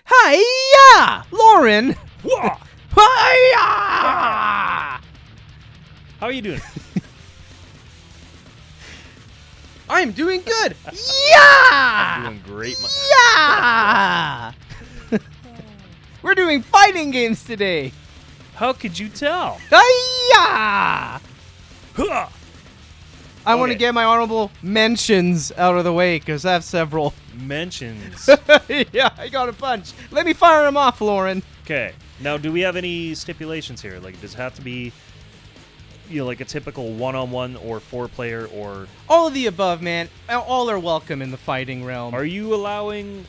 Hi-ya! Loren! Hi-ya! How are you doing? I'm doing good! Yeah! I'm doing great. Yeah! We're doing fighting games today! How could you tell? Hi-ya! Huh! I want to Okay. get my honorable mentions out of the way, because I have several. Mentions. Yeah, I got a bunch. Let me fire them off, Loren. Okay. Now, do we have any stipulations here? Like, does it have to be, you know, like a typical one-on-one or four-player, or All of the above, man. All are welcome in the fighting realm. are you allowing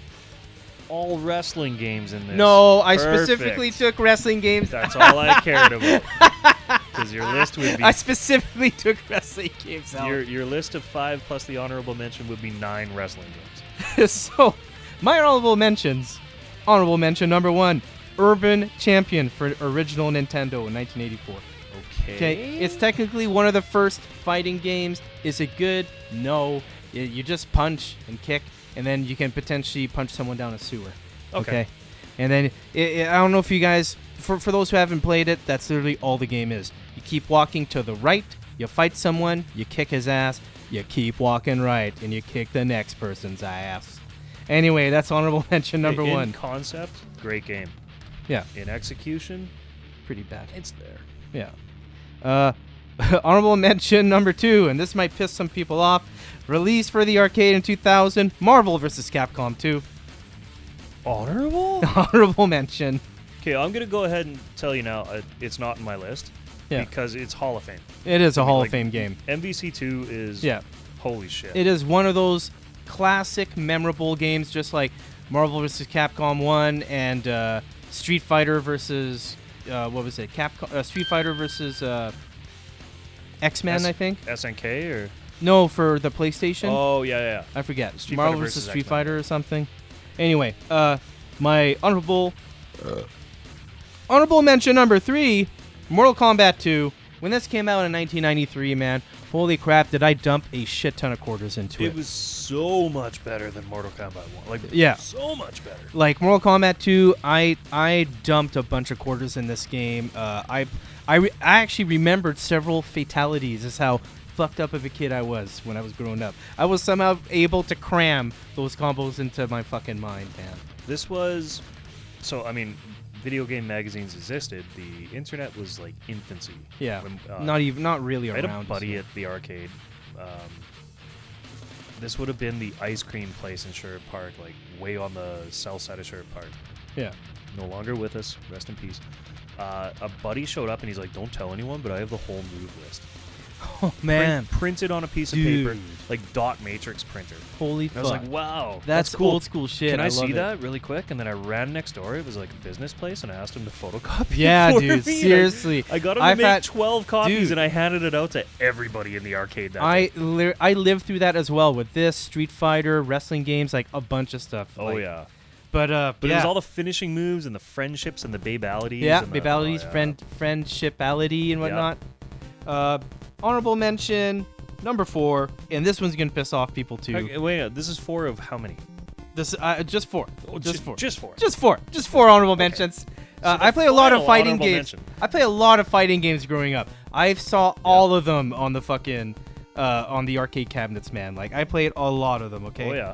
all wrestling games in this? No, I Perfect. specifically took wrestling games. That's all I cared about. Because your list would be I specifically took wrestling games out. your list of 5 plus the honorable mention would be 9 wrestling games. So, my honorable mentions. Honorable mention number 1, Urban Champion for original Nintendo in 1984. Okay, it's technically one of the first fighting games. Is it good? No. You just punch and kick, and then you can potentially punch someone down a sewer. Okay. And then, I don't know if you guys, for those who haven't played it, that's literally all the game is. You keep walking to the right, you fight someone, you kick his ass, you keep walking right, and you kick the next person's ass. Anyway, that's honorable mention number in 1. concept, great game. Yeah, In execution, pretty bad. it's there. Yeah. Honorable mention number 2, and this might piss some people off. Released for the arcade in 2000, Marvel vs. Capcom 2. Honorable? Honorable mention. Okay, I'm going to go ahead and tell you now, it's not in my list. Yeah. Because it's Hall of Fame. It is a Hall Like, of Fame game. MVC2 is Yeah. holy shit. It is one of those classic, memorable games, just like Marvel vs. Capcom 1 and Street Fighter versus what was it? Street Fighter versus X-Men, I think. SNK or? No, for the PlayStation. Oh, yeah. I forget. Street Marvel Fighter vs. versus Street X-Men. Fighter or something. Anyway, my honorable mention number 3, Mortal Kombat 2. When this came out in 1993, man, holy crap, did I dump a shit ton of quarters into it. It was so much better than Mortal Kombat 1. Like, Yeah. so much better. Like Mortal Kombat 2, I dumped a bunch of quarters in this game. I actually remembered several fatalities. Is how fucked up of a kid I was when I was growing up. I was somehow able to cram those combos into my fucking mind, man. This was, so, I mean, video game magazines existed. The internet was like infancy. Yeah, When, not really I around. had a buddy at the arcade. This would have been the ice cream place in Sherwood Park, like way on the south side of Sherwood Park. Yeah. No longer with us. Rest in peace. A buddy showed up and he's like, "Don't tell anyone, but I have the whole move list." Oh man, Printed on a piece of Dude. paper, like dot matrix printer. holy And I was fuck! like, "Wow, that's cool. old school shit. Can I love see it. that really quick?" And then I ran next door. It was like a business place, and I asked him to photocopy. Yeah, it for dude. me. And Seriously, I got him I've to make had- 12 copies, Dude. and I handed it out to everybody in the arcade. That I day. lived through that as well with this Street Fighter, wrestling games, like a bunch of stuff. Oh like, yeah. But But yeah. it was all the finishing moves and the friendships and the babalities. Yeah, and the, babalities, oh, yeah. friendshipality and whatnot. Honorable mention number 4, and this one's gonna piss off people too. Okay, wait, this is 4 of how many? This just 4, Oh, just 4, Just 4. just 4 honorable mentions. So the I play a lot of final fighting honorable games. mention. I play a lot of fighting games growing up. I saw all of them on the fucking on the arcade cabinets, man. Like I played a lot of them. Okay. Oh yeah.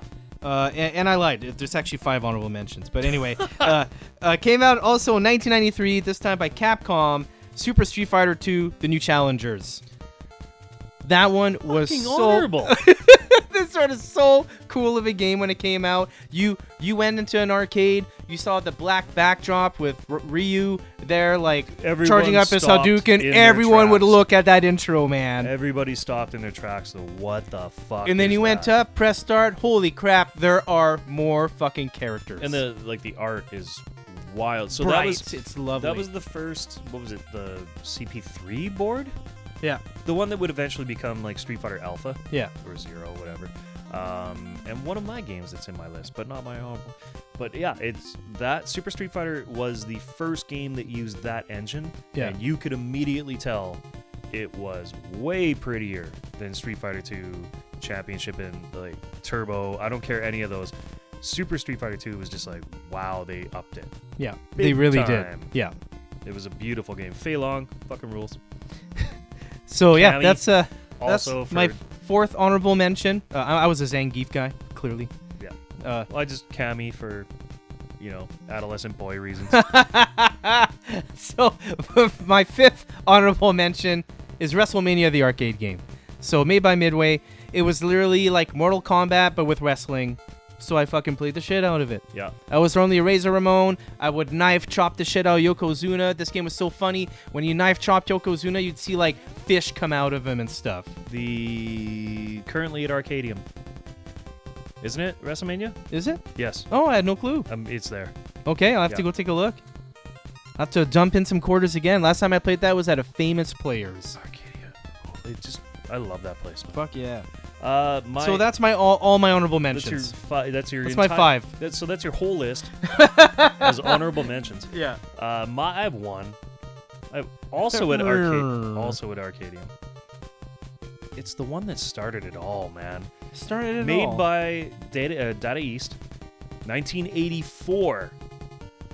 And I lied. There's actually 5 honorable mentions. But anyway, came out also in 1993, this time by Capcom, Super Street Fighter 2, The New Challengers. That one was Fucking so honorable. this sort of so cool of a game when it came out. You went into an arcade, you saw the black backdrop with Ryu there, like Everyone charging up his stopped Hadouken. in their Everyone would tracks. look at that intro, man. Everybody stopped in their tracks. So what the fuck? And then is you went that? up, press start. Holy crap, there are more fucking characters. And the art is wild. So Bright. that was It's lovely. that was the first. What was it? The CP3 board. Yeah. The one that would eventually become like Street Fighter Alpha Yeah. or Zero, whatever. And one of my games that's in my list, but not my own. But yeah, it's that Super Street Fighter was the first game that used that engine, and you could immediately tell it was way prettier than Street Fighter 2 Championship and like Turbo. I don't care any of those. Super Street Fighter 2 was just like, wow, they upped it. Yeah, Big they really time. did. Yeah. It was a beautiful game. Fei Long, fucking rules. So yeah, Cammy, that's also my fourth honorable mention. I was a Zangief guy, clearly. Yeah. Well, I just Cammy for, adolescent boy reasons. So my fifth honorable mention is WrestleMania, the arcade game. So made by Midway. It was literally like Mortal Kombat, but with wrestling. So I fucking played the shit out of it. Yeah. I was throwing the Razor Ramon. I would knife chop the shit out of Yokozuna. This game was so funny. When you knife chopped Yokozuna, you'd see like fish come out of him and stuff. Currently at Arcadium. Isn't it WrestleMania? Is it? Yes. Oh, I had no clue. It's there. Okay, I'll have to go take a look. I'll have to dump in some quarters again. Last time I played that was at a Famous Players. Arcadia. I love that place, man. Fuck yeah. So that's my all my honorable mentions. That's my five. So that's your whole list as honorable mentions. Yeah. I have one. Also at Arcadium. It's the one that started it all, man. Made by Data East, 1984.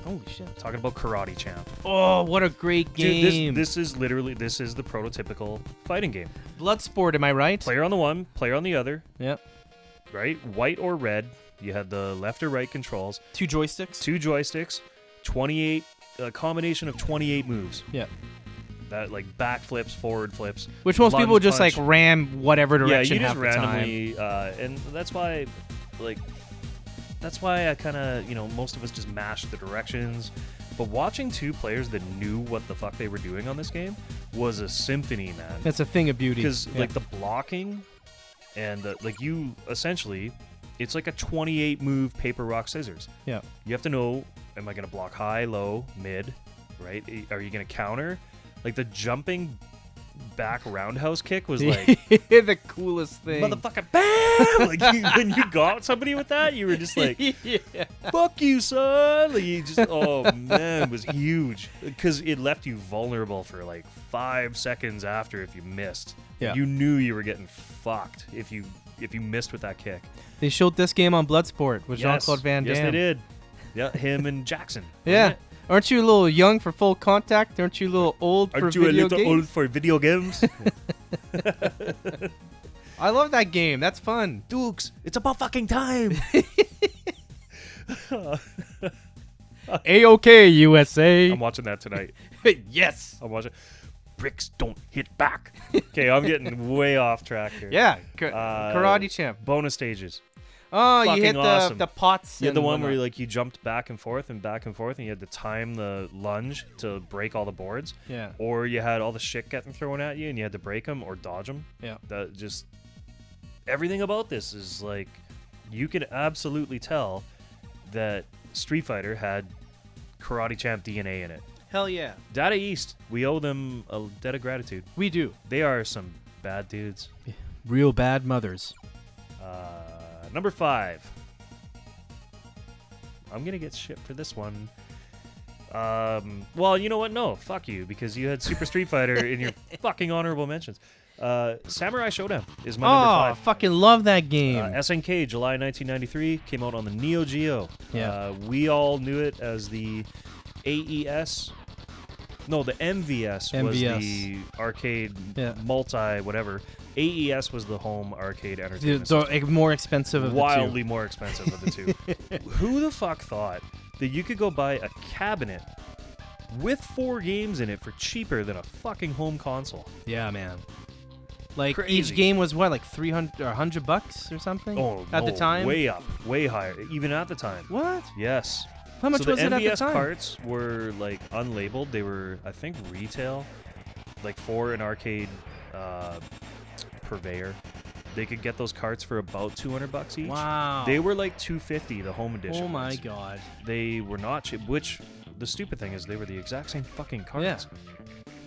Holy shit. Talking about Karate Champ. Oh, what a great game. Dude, this is the prototypical fighting game. Bloodsport, am I right? Player on the one, player on the other. Yep. Right? White or red. You had the left or right controls. Two joysticks. 28, a combination of 28 moves. Yeah. That like back flips, forward flips. Which most people just punch. like ram whatever direction you just half the randomly, time. and that's why I kind of, most of us just mashed the directions. But watching two players that knew what the fuck they were doing on this game was a symphony, man. That's a thing of beauty. Because like the blocking and you essentially, it's like a 28 move paper, rock, scissors. Yeah. You have to know, am I going to block high, low, mid, right? Are you going to counter? Like the jumping back roundhouse kick was like the coolest thing. Motherfucker, bam! Like when you got somebody with that, you were just like, fuck you, son! Like you just, oh man, it was huge because it left you vulnerable for like 5 seconds after if you missed. Yeah. You knew you were getting fucked if you missed with that kick. They showed this game on Bloodsport with Jean-Claude Van Damme. Yes, they did. Yeah, him and Jackson. Yeah. Aren't you a little young for Full Contact? Aren't you a little old for video games? Aren't you a little old for video games? I love that game. That's fun. Dukes, it's about fucking time. A-OK, USA. I'm watching that tonight. Yes. I'm watching. Bricks don't hit back. Okay, I'm getting way off track here. Yeah. Karate Champ. Bonus stages. Oh, fucking you hit awesome. the pots. You had the one where you jumped back and forth, and you had to time the lunge to break all the boards. Yeah. Or you had all the shit getting thrown at you, and you had to break them or dodge them. Yeah. That just everything about this is like you could absolutely tell that Street Fighter had Karate Champ DNA in it. Hell yeah. Data East, we owe them a debt of gratitude. We do. They are some bad dudes. Real bad mothers. Number 5. I'm going to get shit for this one. Well, you know what? No, fuck you, because you had Super Street Fighter in your fucking honorable mentions. Samurai Showdown is my number 5. Oh, fucking love that game. SNK, July 1993, came out on the Neo Geo. Yeah. We all knew it as the AES. No, the MVS was the arcade multi-whatever. AES was the home arcade entertainment system. More expensive of Wildly more expensive of the two. Who the fuck thought that you could go buy a cabinet with 4 games in it for cheaper than a fucking home console? Yeah, man. Like Crazy. Each game was what, like $300 or $100 or something? Oh, at the time, way up, way higher, even at the time. What? Yes. How much was it at the time? So the MVS carts were like unlabeled. They were, I think, retail, like for an arcade purveyor. They could get those carts for about $200 each. Wow. They were like $250, the home edition. Oh my ones. god. They were not cheap. Which the stupid thing is, they were the exact same fucking carts. Yeah.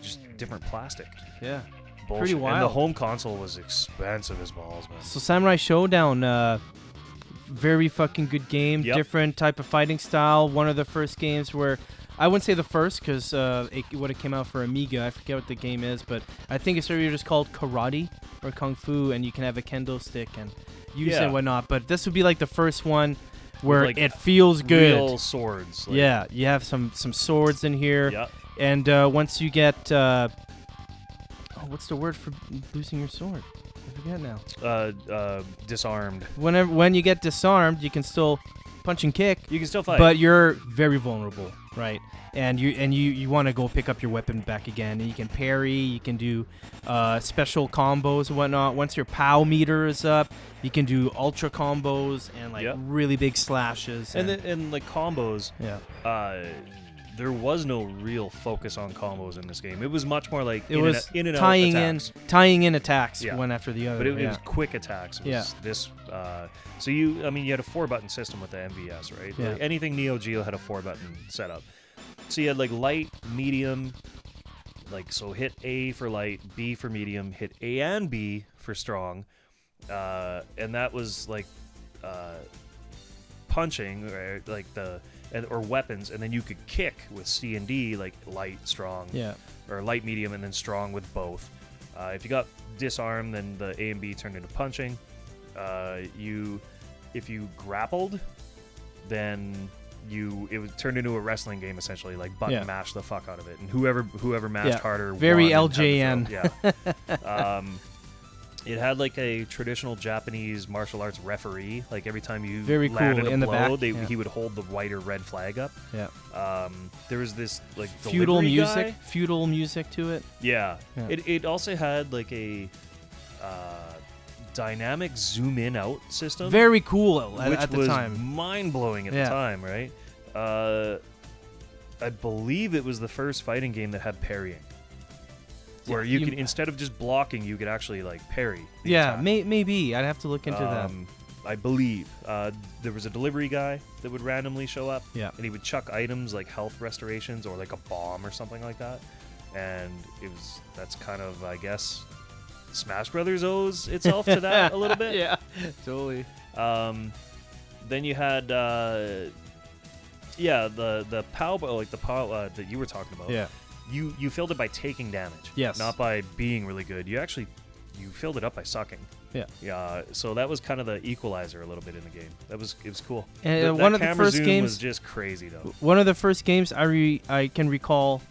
Just different plastic. Yeah. bullshit. Pretty wild. And the home console was expensive as balls, man. So Samurai Showdown, very fucking good game. Yep. Different type of fighting style. One of the first games where, I wouldn't say the first because it would have came out for Amiga. I forget what the game is, but I think it's already just called Karate or Kung Fu, and you can have a kendo stick and use it and whatnot. But this would be like the first one where like it feels good. Real swords. Like, yeah, you have some swords in here. Yep. And once you get, what's the word for losing your sword? I forget now. Disarmed. When you get disarmed, you can still punch and kick. You can still fight. But you're very vulnerable, right? And you want to go pick up your weapon back again, and you can parry. You can do special combos and whatnot. Once your POW meter is up, you can do ultra combos and like really big slashes. And like combos. Yeah. There was no real focus on combos in this game. It was much more like it was in and tying out attacks. tying in attacks one after the other. But it was quick attacks. This. So you had a 4-button system with the MVS, right? Yeah. Like anything Neo Geo had a 4-button setup. So you had like light, medium, like so hit A for light, B for medium, hit A and B for strong, and that was like punching, right? Like or weapons, and then you could kick with C and D, like light, strong, or light, medium, and then strong with both. If you got disarmed, then the A and B turned into punching. If you grappled, then it would turn into a wrestling game essentially, like button mash the fuck out of it, and whoever mashed harder. Very won LJN. Yeah. It had like a traditional Japanese martial arts referee. Like every time you landed a blow, he would hold the white or red flag up. Yeah. There was this like feudal music, guy. feudal music to it. Yeah. It also had like a dynamic zoom in out system. Very cool at the was time. Mind blowing at the time, right? I believe it was the first fighting game that had parrying. Where you could, instead of just blocking, you could actually like parry. Maybe I'd have to look into that. I believe there was a delivery guy that would randomly show up, and he would chuck items like health restorations or like a bomb or something like that. And that's kind of, I guess, Smash Brothers owes itself to that a little bit. Yeah, totally. Then you had the POW, like the POW that you were talking about. Yeah. You filled it by taking damage. Yes. Not by being really good. You filled it up by sucking. Yeah. Yeah. So that was kind of the equalizer a little bit in the game. It was cool. And one of the first games was just crazy though. One of the first games I can recall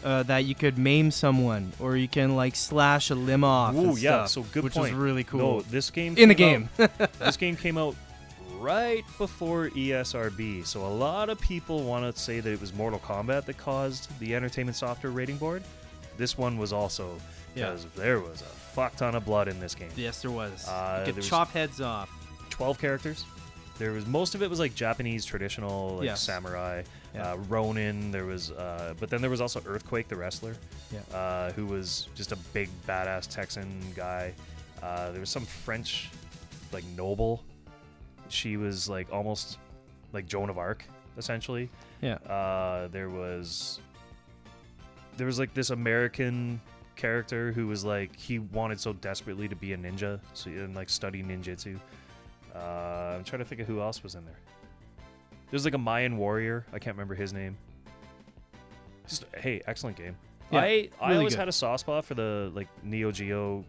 that you could maim someone or you can like slash a limb off. Ooh, yeah. Stuff, So good which point. was really cool. No, this game in the game. This game came out right before ESRB, so a lot of people want to say that it was Mortal Kombat that caused the Entertainment Software rating board. This one was also, because there was a fuck ton of blood in this game. Yes, there was. You could chop heads off. 12 characters. There was, most of it was like Japanese traditional, like samurai, Ronin. There was, but then there was also Earthquake the wrestler, who was just a big badass Texan guy. There was some French, like noble. She was like almost like Joan of Arc, essentially. Yeah. There was like this American character who was like, he wanted so desperately to be a ninja, so and like study ninjutsu. I'm trying to think of who else was in there. There's like a Mayan warrior. I can't remember his name. Just, hey, excellent game. Yeah, I really always good. had a soft spot for the like Neo Geo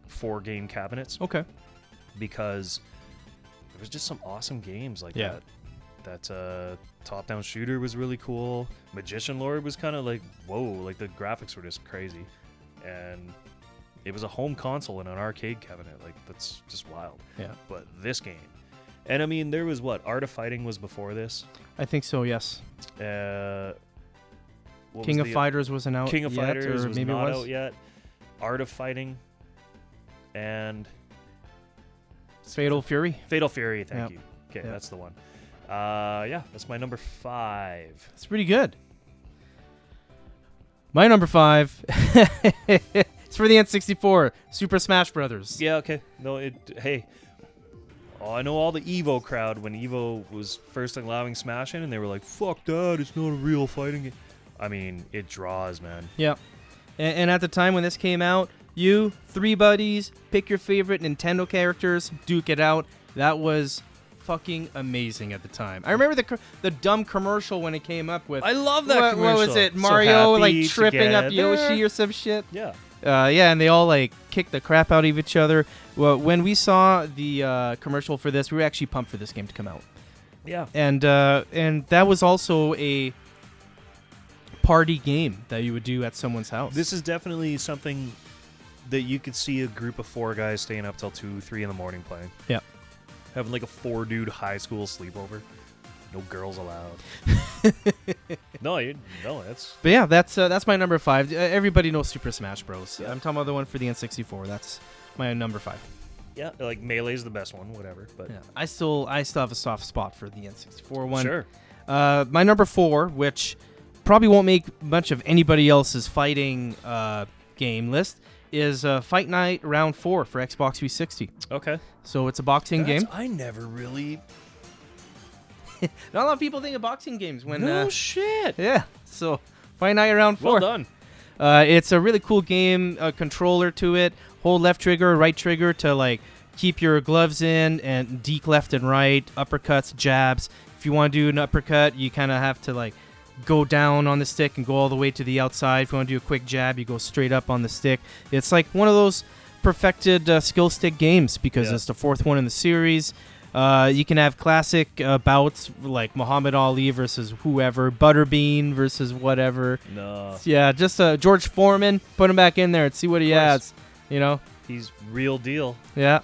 4-game cabinets. Okay. Because there was just some awesome games like that. That top-down shooter was really cool. Magician Lord was kind of like, whoa, like the graphics were just crazy. And it was a home console in an arcade cabinet. Like, that's just wild. Yeah. But this game. And I mean, there was Art of Fighting was before this. I think so, yes. King of Fighters wasn't out King of yet, Fighters or was maybe not it was? out yet. Art of Fighting. And Fatal Fury. Fatal Fury, thank Yep. you. Okay, Yep. that's the one. That's my number 5. It's pretty good. My number 5. It's for the N64, Super Smash Brothers. Yeah, okay. No, hey. Oh, I know all the Evo crowd when Evo was first allowing Smash in, and they were like, fuck that, it's not a real fighting game. I mean, it draws, man. Yeah. And at the time when this came out, You, 3 buddies, pick your favorite Nintendo characters, duke it out. That was fucking amazing at the time. I remember the dumb commercial when it came up with. I love that commercial. What was it? So Mario happy like tripping up together. Yoshi or some shit. Yeah. Yeah, and they all like kicked the crap out of each other. Well, when we saw the commercial for this, we were actually pumped for this game to come out. Yeah. And that was also a party game that you would do at someone's house. This is definitely something that you could see a group of 4 guys staying up till 2, 3 in the morning playing. Yeah. Having like a 4-dude high school sleepover. No girls allowed. No, that's... But yeah, that's my number 5. Everybody knows Super Smash Bros. Yeah. I'm talking about the one for the N64. That's my number 5. Yeah, like Melee's the best one, whatever. But Yeah, I still have a soft spot for the N64 one. Sure. My number 4, which probably won't make much of anybody else's fighting game list, is Fight Night Round 4 for Xbox 360. Okay. So it's a boxing game. I never really... Not a lot of people think of boxing games when... No shit. Yeah, so Fight Night Round 4. Well done. It's a really cool game, controller to it. Hold left trigger, right trigger to like keep your gloves in, and deke left and right, uppercuts, jabs. If you want to do an uppercut, you kind of have to like go down on the stick and go all the way to the outside. If you want to do a quick jab, you go straight up on the stick. It's like one of those perfected skill stick games because it's the 4th one in the series. You can have classic bouts like Muhammad Ali versus whoever, Butterbean versus whatever. No. Yeah, just George Foreman. Put him back in there and see what he has. You know? He's real deal. Yeah.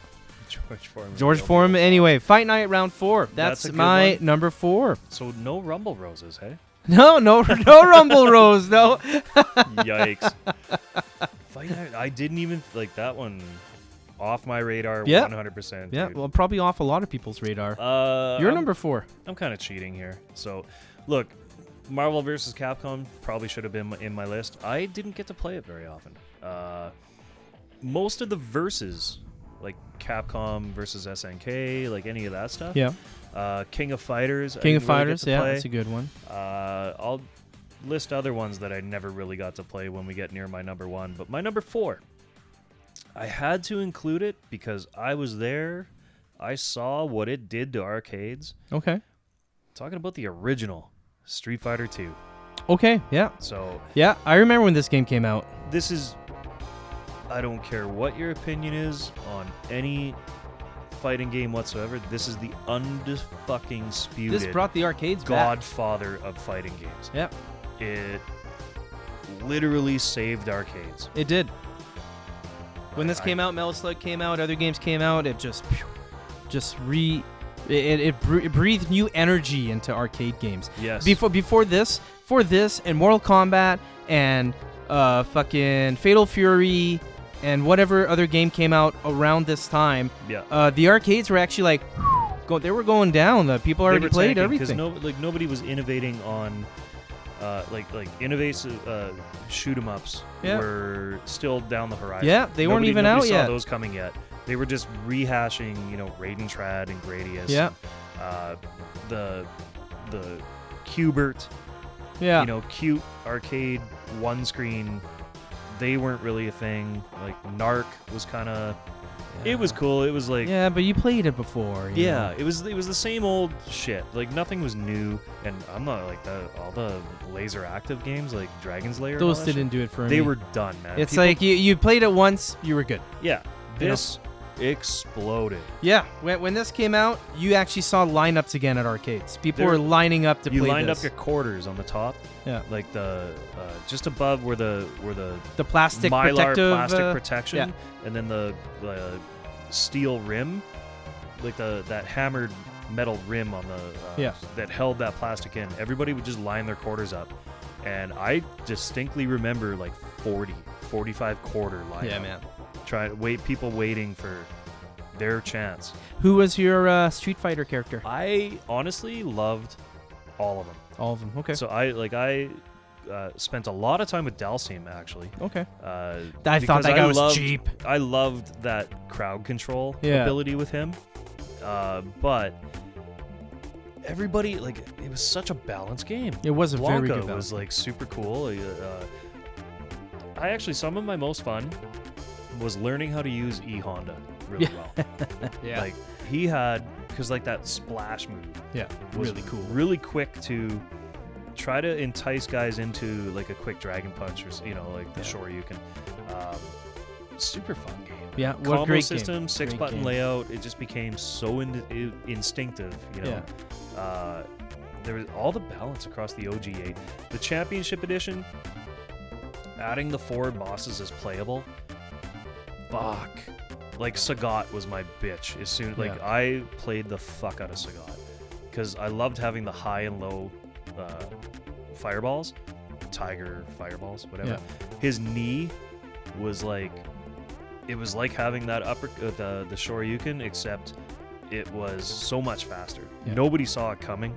George Foreman. George Foreman. Anyway, Fight Night Round 4. That's a good my one. number 4. So no Rumble Roses, hey? No Rumble Rose, no. Yikes. Fight Night, I didn't even like that one. Off my radar, 100%. Yeah, dude. well, probably off a lot of people's radar. You're number 4. I'm kind of cheating here. So, look, Marvel vs. Capcom probably should have been in my list. I didn't get to play it very often. Most of the verses, like Capcom versus SNK, like any of that stuff. Yeah. King of Fighters. King of I didn't really Fighters, get to yeah, play. that's a good one. I'll list other ones that I never really got to play when we get near my number 1. But my number 4. I had to include it because I was there. I saw what it did to arcades. Okay. Talking about the original Street Fighter 2. Okay, yeah. So, yeah, I remember when this game came out. This is... I don't care what your opinion is on any fighting game whatsoever. This is the undisputed This brought the arcades godfather of fighting games. Yep. It literally saved arcades. It did. When this came out, Metal Slug came out, other games came out, it breathed new energy into arcade games. Yes. Before this, and Mortal Kombat and fucking Fatal Fury and whatever other game came out around this time, the arcades were actually like they were going down. The people already played everything. Because nobody was innovating on like innovative shoot 'em ups were still down the horizon. Yeah, they weren't even out yet. yet. Saw those coming yet. They were just rehashing, Raiden Trad and Gradius. Yeah. The Qbert. Yeah. Cute arcade one screen. They weren't really a thing. Like Narc was kind of. Yeah. It was cool. It was like. Yeah, but you played it before. You know? It was the same old shit. Like nothing was new, and I'm not like all the laser active games like Dragon's Lair. Those didn't do it for me. They were done, man. It's like you played it once, you were good. Yeah, this exploded. Yeah, when this came out, you actually saw lineups again at arcades. People were lining up to play this. You lined up your quarters on the top. Yeah, like the just above where the plastic Mylar plastic protection, yeah. And then the steel rim, like that hammered metal rim on the that held that plastic in. Everybody would just line their quarters up, and I distinctly remember like 45 quarter line. Yeah, man. People waiting for their chance. Who was your Street Fighter character? I honestly loved all of them. All of them. Okay. So I spent a lot of time with Dalsim, actually. Okay. I thought that guy was cheap. I loved that crowd control ability with him. But everybody, it was such a balanced game. It was a very good Blanca was super cool. Some of my most fun was learning how to use E Honda really well. Yeah. Like he had, because like that splash move was really cool. really quick to try to entice guys into like a quick dragon punch or, you know, like the Shoryuken. Super fun game. Yeah, what Combo great system, game. 6-button layout. It just became so instinctive, you know. There was all the balance across the OG8. The Championship Edition, adding the forward bosses as playable. Fuck. Like Sagat was my bitch. As soon like I played the fuck out of Sagat because I loved having the high and low fireballs, tiger fireballs, whatever. Yeah. His knee was like, it was like having that upper the Shoryuken, except it was so much faster. Nobody saw it coming,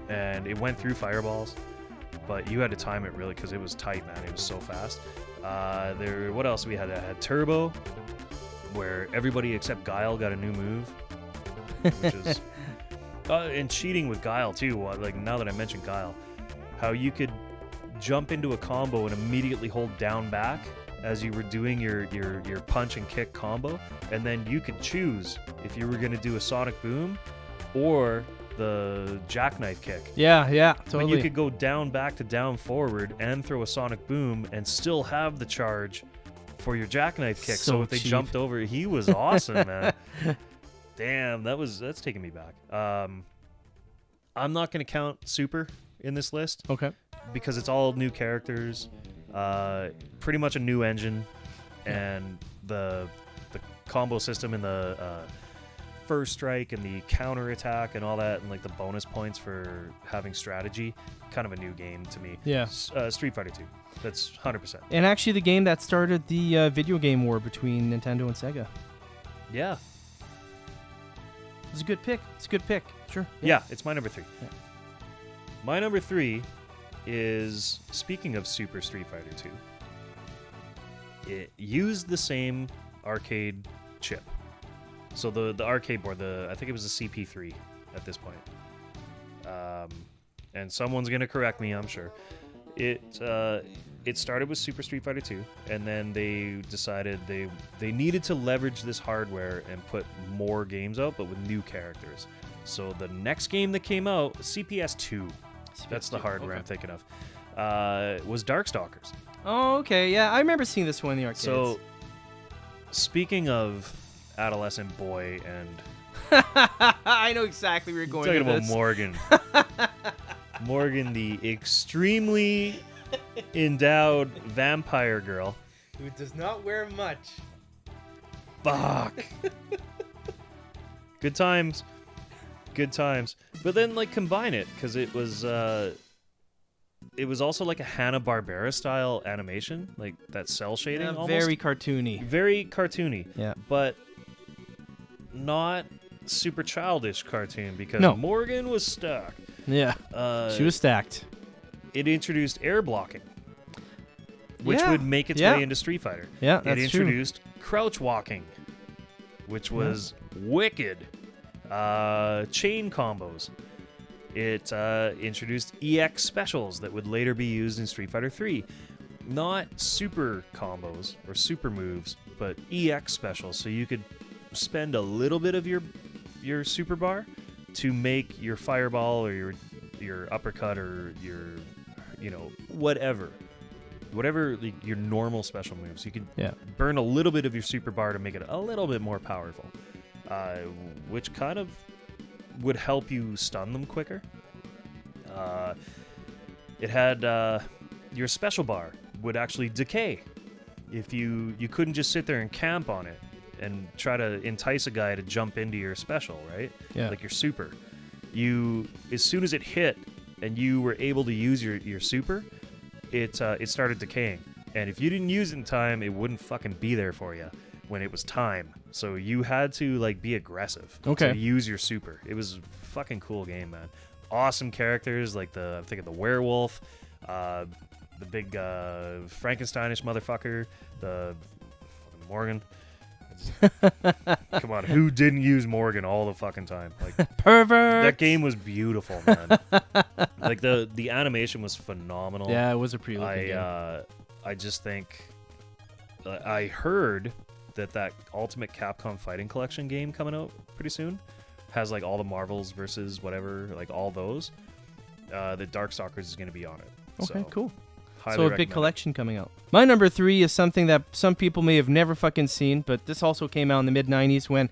and it went through fireballs, but you had to time it really because it was tight, man. It was so fast. What else we had? I had Turbo, where everybody except Guile got a new move, which is and cheating with Guile too. Like now that I mentioned Guile, how you could jump into a combo and immediately hold down back as you were doing your punch and kick combo, and then you could choose if you were going to do a sonic boom or the jackknife kick. Yeah, totally. But you could go down back to down forward and throw a sonic boom and still have the charge for your jackknife kick. So if they jumped over, he was awesome, man. Damn, that's taking me back. I'm not going to count Super in this list. Okay. Because it's all new characters, pretty much a new engine, and the combo system and the first strike and the counter attack and all that, and like the bonus points for having strategy, kind of a new game to me. Yeah. Street Fighter 2. That's 100%. And actually the game that started the video game war between Nintendo and Sega. Yeah. It's a good pick. Sure. Yeah, it's my number 3. Yeah. My number 3 is, speaking of Super Street Fighter 2, it used the same arcade chip. So the arcade board, I think it was a CP3 at this point. And someone's gonna correct me, I'm sure. It started with Super Street Fighter 2, and then they decided they needed to leverage this hardware and put more games out, but with new characters. So the next game that came out, CPS2. That's the hardware I'm thinking of. Was Darkstalkers. Oh, okay. Yeah, I remember seeing this one in the arcades. So, speaking of adolescent boy and... I know exactly where you're going with talking this. about Morgan. Morgan, the extremely endowed vampire girl. Who does not wear much. Fuck. Good times. But then, like, combine it, because it was also like a Hanna-Barbera style animation, like that cell shading. Yeah, almost. very cartoony. Very cartoony. Yeah. But not super childish cartoon, because Morgan was stuck. Yeah. She was stacked. It introduced air blocking, which would make its way into Street Fighter. Yeah, that's It introduced crouch walking, which was wicked. Chain combos. It introduced EX specials that would later be used in Street Fighter 3. Not super combos or super moves, but EX specials, so you could spend a little bit of your super bar to make your fireball or your uppercut or your whatever like, your normal special moves. You could burn a little bit of your super bar to make it a little bit more powerful. Which kind of would help you stun them quicker. It had your special bar would actually decay if you couldn't just sit there and camp on it and try to entice a guy to jump into your special, right? Yeah. Like your super. As soon as it hit and you were able to use your super, it started decaying. And if you didn't use it in time, it wouldn't fucking be there for you when it was time. So you had to like be aggressive to use your super. It was a fucking cool game, man. Awesome characters, like I'm thinking the werewolf, the big Frankensteinish motherfucker, the fucking Morgan. Come on, who didn't use Morgan all the fucking time? Like pervert. That game was beautiful, man. Like the animation was phenomenal. Yeah, it was a pretty looking game. I just think I heard that Ultimate Capcom Fighting Collection game coming out pretty soon has like all the Marvels versus whatever, like all those. The Darkstalkers is going to be on it. Okay, so, cool. highly So a big recommend it. collection coming out. My number 3 is something that some people may have never fucking seen, but this also came out in the mid-90s when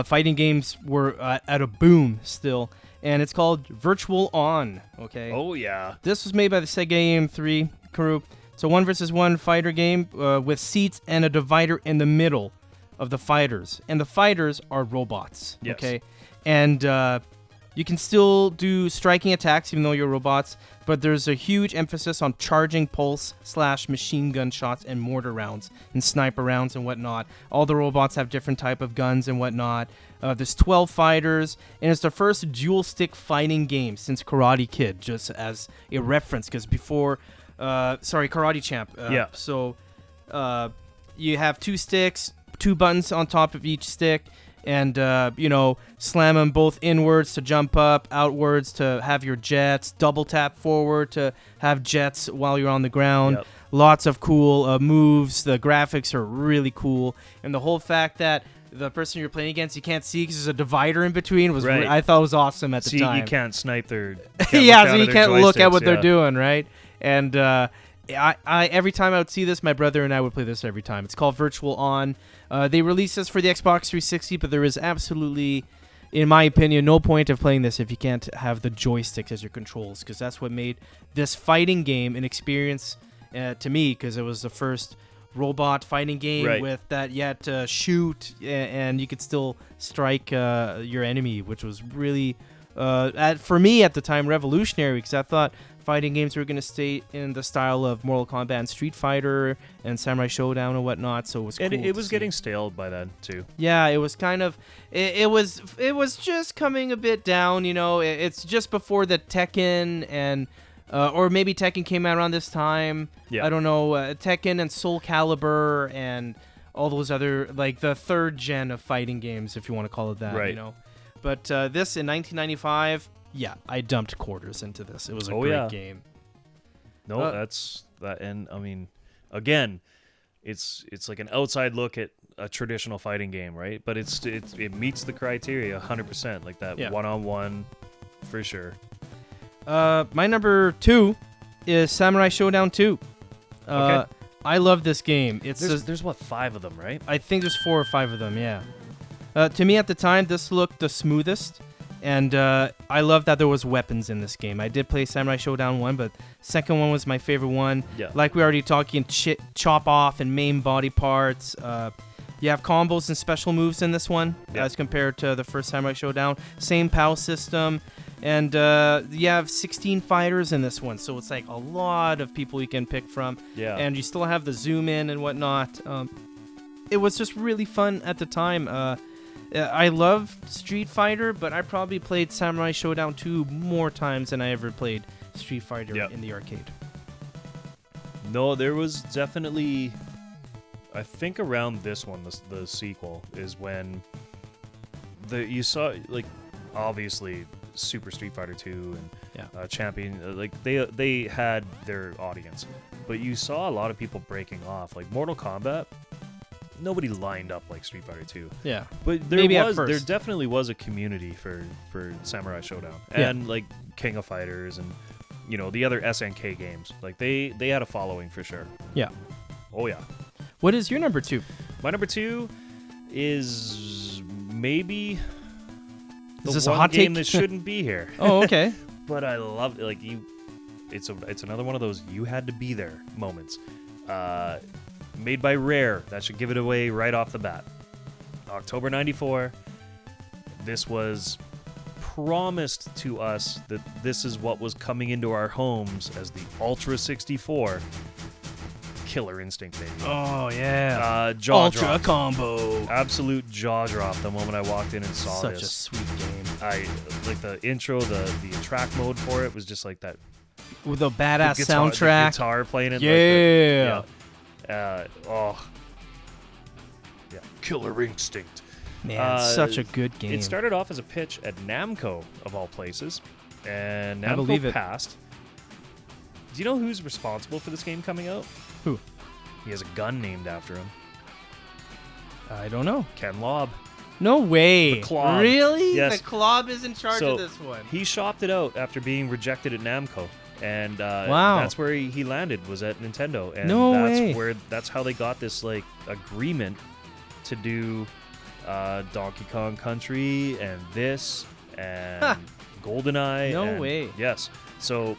fighting games were at a boom still, and it's called Virtual On, okay? Oh, yeah. This was made by the Sega AM3 crew. It's a 1-versus-1 fighter game with seats and a divider in the middle of the fighters. And the fighters are robots, Yes. okay? And you can still do striking attacks even though you're robots, but there's a huge emphasis on charging pulse/machine gun shots and mortar rounds and sniper rounds and whatnot. All the robots have different type of guns and whatnot. There's 12 fighters, and it's the first dual-stick fighting game since Karate Kid, just as a reference, because before... Karate Champ. Yeah. So you have 2 sticks, 2 buttons on top of each stick, and, slam them both inwards to jump up, outwards to have your jets, double tap forward to have jets while you're on the ground. Yep. Lots of cool moves. The graphics are really cool. And the whole fact that the person you're playing against you can't see because there's a divider in between was Right. I thought was awesome at the time. You can't snipe their... Yeah, so you can't look at what they're doing, right? And I every time I would see this, my brother and I would play this every time. It's called Virtual On. They released this for the Xbox 360, but there is absolutely, in my opinion, no point of playing this if you can't have the joysticks as your controls, because that's what made this fighting game an experience to me, because it was the first robot fighting game Right. with that you had to shoot and you could still strike your enemy, which was really, for me at the time, revolutionary, because I thought fighting games were going to stay in the style of Mortal Kombat and Street Fighter and Samurai Showdown and whatnot, so it was cool. And it to was see. getting stale by then, too. Yeah, it was kind of... It was just coming a bit down, It's just before the Tekken and... or maybe Tekken came out around this time. Yeah. I don't know. Tekken and Soul Calibur and all those other... Like, the third gen of fighting games, if you want to call it that, Right. But this, in 1995... Yeah, I dumped quarters into this. It was a great game. No, that's that, and I mean, again, it's like an outside look at a traditional fighting game, right? But it meets the criteria 100%, like that one-on-one, for sure. My number 2 is Samurai Showdown 2. Okay. I love this game. There's what, 5 of them, right? I think there's 4 or 5 of them. Yeah. To me at the time, this looked the smoothest. And I love that there was weapons in this game. I did play Samurai Showdown 1, but second one was my favorite one. Yeah. Like we already talked, you can chop off and maim body parts. You have combos and special moves in this one as compared to the first Samurai Showdown. Same POW system. And you have 16 fighters in this one, so it's like a lot of people you can pick from. Yeah. And you still have the zoom in and whatnot. It was just really fun at the time. I love Street Fighter, but I probably played Samurai Showdown 2 more times than I ever played Street Fighter in the arcade. No, there was definitely... I think around this one, the sequel, is when you saw, like, obviously Super Street Fighter 2 and Champion, like, they had their audience. But you saw a lot of people breaking off. Like, Mortal Kombat... Nobody lined up like Street Fighter 2. Yeah. But there definitely was a community for Samurai Showdown. And like King of Fighters and the other SNK games. Like they had a following for sure. Yeah. Oh yeah. What is your number 2? My number 2 is maybe the is this one a hot game take? that shouldn't be here. Oh, okay. But I love it's another one of those you had to be there moments. Made by Rare. That should give it away right off the bat. October 94. This was promised to us that this is what was coming into our homes as the Ultra 64. Killer Instinct, baby. Oh, yeah. Jaw Ultra drop. combo. Absolute jaw drop the moment I walked in and saw Such this. a sweet game. I like the intro, the track mode for it was just like that. With a badass guitar, soundtrack. The guitar playing it. Yeah. Killer Instinct. Man, such a good game. It started off as a pitch at Namco, of all places, and I believe Namco it. passed. Do you know who's responsible for this game coming out? Who? He has a gun named after him. I don't know. Ken Lobb. No way. The Clob. Really? Yes. The Clob is in charge of this one. He shopped it out after being rejected at Namco. And wow. that's where he landed, was at Nintendo. And no that's way. That's how they got this like agreement to do Donkey Kong Country and this and GoldenEye. No way. Yes. So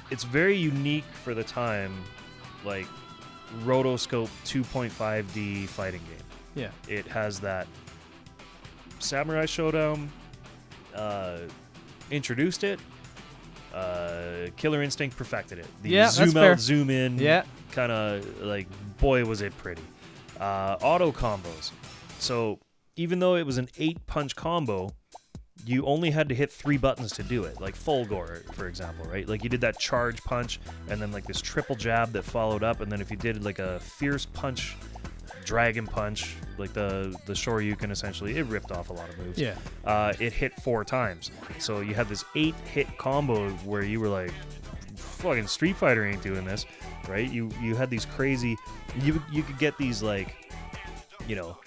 it's very unique for the time, like rotoscope 2.5D fighting game. Yeah. It has that Samurai Showdown, introduced it. Killer Instinct perfected it. The zoom out, fair. zoom in, kind of like, boy, was it pretty. Auto combos. So even though it was an 8-punch combo, you only had to hit 3 buttons to do it. Like Fulgore, for example, right? Like you did that charge punch, and then like this triple jab that followed up, and then if you did like a fierce punch, dragon punch, like the Shoryuken, essentially, it ripped off a lot of moves. Yeah. It hit 4 times. So you had this 8-hit combo where you were like, fucking Street Fighter ain't doing this, right? You had these crazy, you could get these like, you know,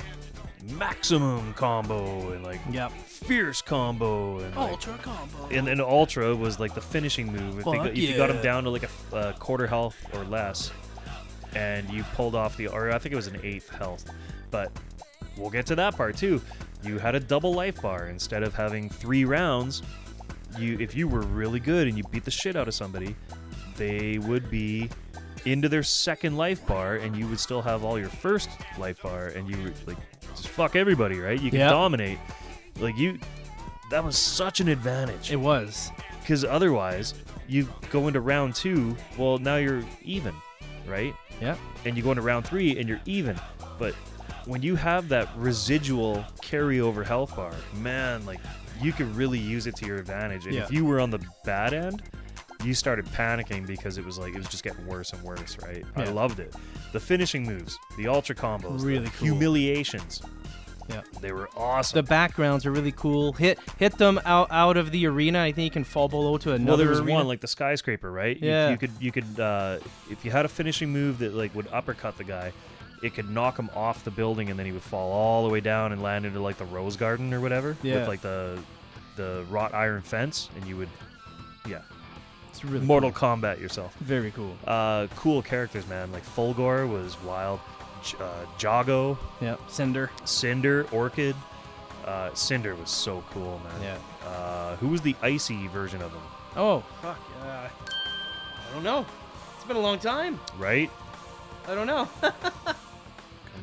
maximum combo and like fierce combo and ultra combo. And then ultra was like the finishing move. If you got him down to like a quarter health or less, and you pulled off or I think it was an 1/8 health, but we'll get to that part too. You had a double life bar instead of having 3 rounds. If you were really good and you beat the shit out of somebody, they would be into their second life bar, and you would still have all your first life bar, and you would like just fuck everybody, right? You could dominate. Like that was such an advantage. It was, because otherwise you go into round 2. Well, now you're even, right? Yeah. And you go into round 3 and you're even. But when you have that residual carryover health bar, man, like you could really use it to your advantage. And if you were on the bad end, you started panicking because it was just getting worse and worse, right? I loved it. The finishing moves, the ultra combos, really the cool. Humiliations. Yeah, they were awesome. The backgrounds are really cool. Hit them out of the arena. I think you can fall below to another. Well, there was arena. one like the skyscraper, right? Yeah. You could if you had a finishing move that like would uppercut the guy, it could knock him off the building, and then he would fall all the way down and land into like the rose garden or whatever with like the wrought iron fence, and you would, it's really Mortal Kombat yourself. Very cool. Cool characters, man. Like Fulgore was wild. Jago. Yeah. Cinder. Orchid. Cinder was so cool, man. Yeah. Who was the icy version of him? Oh, fuck. I don't know. It's been a long time. Right? I don't know.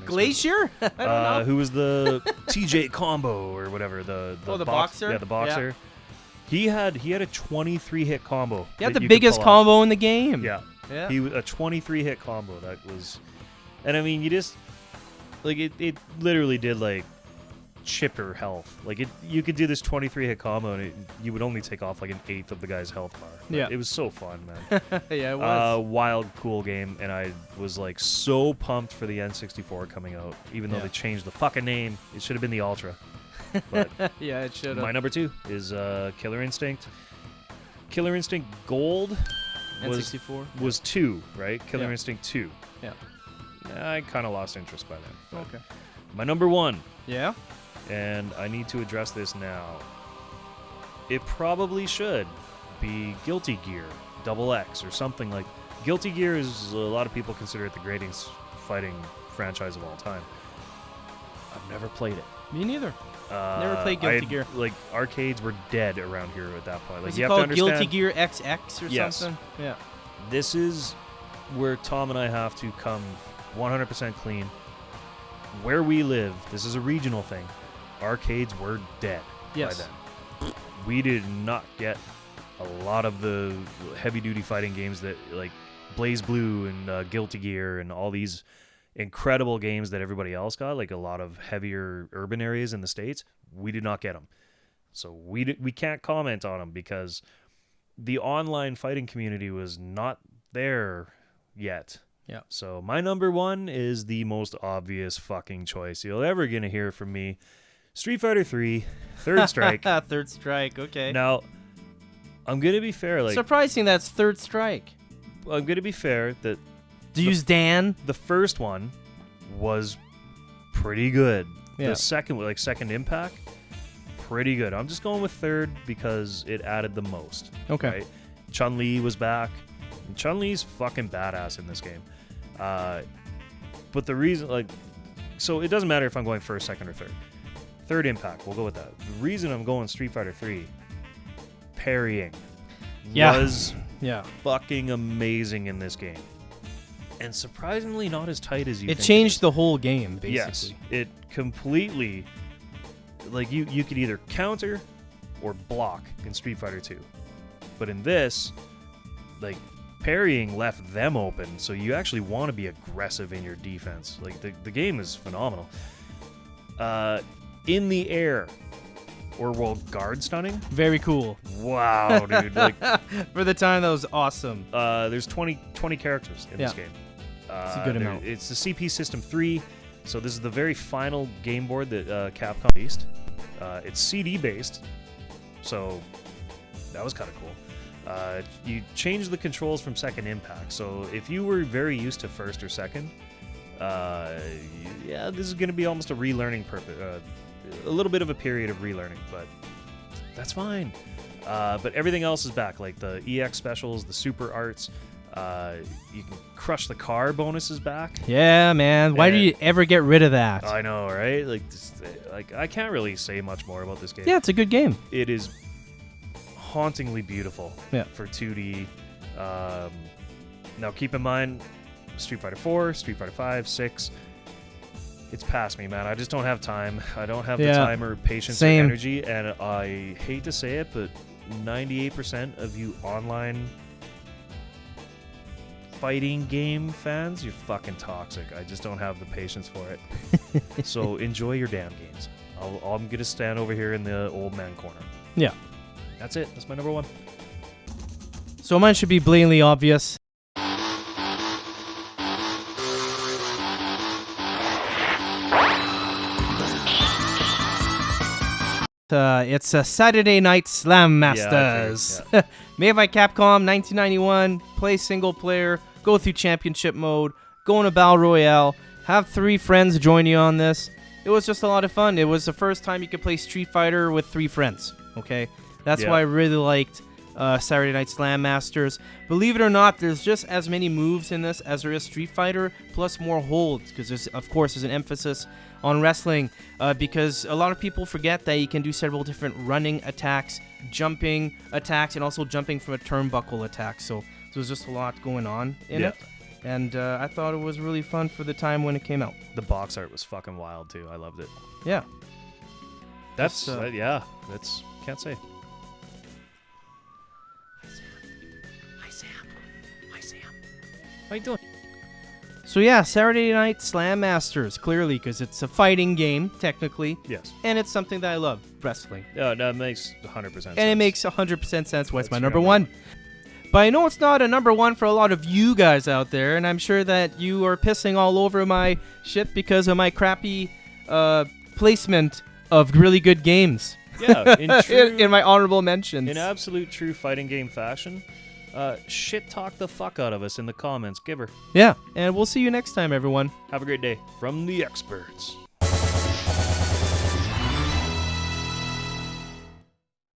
Glacier? I don't know. Who was the TJ Combo or whatever? The boxer? Yeah, the boxer. Yeah. He had a 23-hit combo. He had the biggest combo in the game. Yeah. He a 23-hit combo. That was... And I mean, you just... Like, it literally did, like, chipper health. Like, you could do this 23-hit combo, and you would only take off, like, 1/8 of the guy's health bar. Yeah. It was so fun, man. Yeah, it was. Wild, cool game, and I was, like, so pumped for the N64 coming out, even though they changed the fucking name. It should have been the Ultra. But yeah, it should have. My number 2 is Killer Instinct. Killer Instinct Gold was 2, right? Killer Instinct 2. Yeah. I kind of lost interest by then. Okay. My number 1. Yeah? And I need to address this now. It probably should be Guilty Gear XX or something like... Guilty Gear is, a lot of people consider it the greatest fighting franchise of all time. I've never played it. Me neither. Never played Guilty Gear. Like, arcades were dead around here at that point. Like, Was you it have to called understand, Guilty Gear XX or something? Yeah. This is where Tom and I have to come 100% clean. Where we live, this is a regional thing. Arcades were dead by then. We did not get a lot of the heavy-duty fighting games that, like, Blaze Blue and Guilty Gear and all these incredible games that everybody else got, like a lot of heavier urban areas in the States. We did not get them. So we can't comment on them because the online fighting community was not there yet. Yeah. So my number 1 is the most obvious fucking choice you'll ever gonna hear from me. Street Fighter 3, Third Strike. Third Strike, okay. Now, I'm gonna be fair. Like, surprising that's Third Strike. I'm gonna be fair that Do you use Dan? the first one was pretty good. Yeah. The second impact, pretty good. I'm just going with third because it added the most. Okay. Right? Chun-Li was back. And Chun-Li's fucking badass in this game. But the reason, so it doesn't matter if I'm going first, second, or third. Third impact, we'll go with that. The reason I'm going Street Fighter 3, parrying was fucking amazing in this game. And surprisingly not as tight as you think. It changed the whole game, basically. Yes, it completely, you could either counter or block in Street Fighter 2. But in this, parrying left them open, so you actually want to be aggressive in your defense. The game is phenomenal. In the air, guard stunning. Very cool. Wow, dude. For the time, that was awesome. There's 20 characters in this game. It's a good amount. It's the CP System 3, so this is the very final game board that Capcom released. It's CD based, so that was kind of cool. You change the controls from second impact, so if you were very used to first or second, this is going to be almost a relearning a little bit of a period of relearning, but that's fine. But everything else is back, like the EX specials, the super arts. You can crush the car bonus is back. Yeah, man. Why do you ever get rid of that? I know, right? I can't really say much more about this game. Yeah, it's a good game. It is hauntingly beautiful for 2D. Now keep in mind, Street Fighter 4, Street Fighter 5, 6. It's past me, man. I just don't have time. I don't have the time or patience or energy, and I hate to say it, but 98% of you online fighting game fans, you're fucking toxic. I just don't have the patience for it. So enjoy your damn games. I'm going to stand over here in the old man corner. Yeah. That's it. That's my number one. So mine should be blatantly obvious. It's a Saturday Night Slam Masters. Made by Capcom, 1991. Play single player, go through championship mode, go in a battle royale, have 3 friends join you on this. It was just a lot of fun. It was the first time you could play Street Fighter with 3 friends. Okay, that's why I really liked Saturday Night Slam Masters. Believe it or not, there's just as many moves in this as there is Street Fighter, plus more holds, because there's an emphasis on wrestling, because a lot of people forget that you can do several different running attacks, jumping attacks, and also jumping from a turnbuckle attack. So there's just a lot going on in it. And I thought it was really fun for the time when it came out. The box art was fucking wild too. I loved it. Yeah. That's can't say. Hi Sam. How you doing? So yeah, Saturday Night Slam Masters, clearly, because it's a fighting game, technically. Yes. And it's something that I love, wrestling. Yeah, that makes 100% sense. And it makes 100% sense why it's my number one. But I know it's not a number one for a lot of you guys out there, and I'm sure that you are pissing all over my shit because of my crappy placement of really good games. Yeah, in my honorable mentions. In absolute true fighting game fashion, shit talk the fuck out of us in the comments. Give her. Yeah, and we'll see you next time, everyone. Have a great day. From the Expurtz.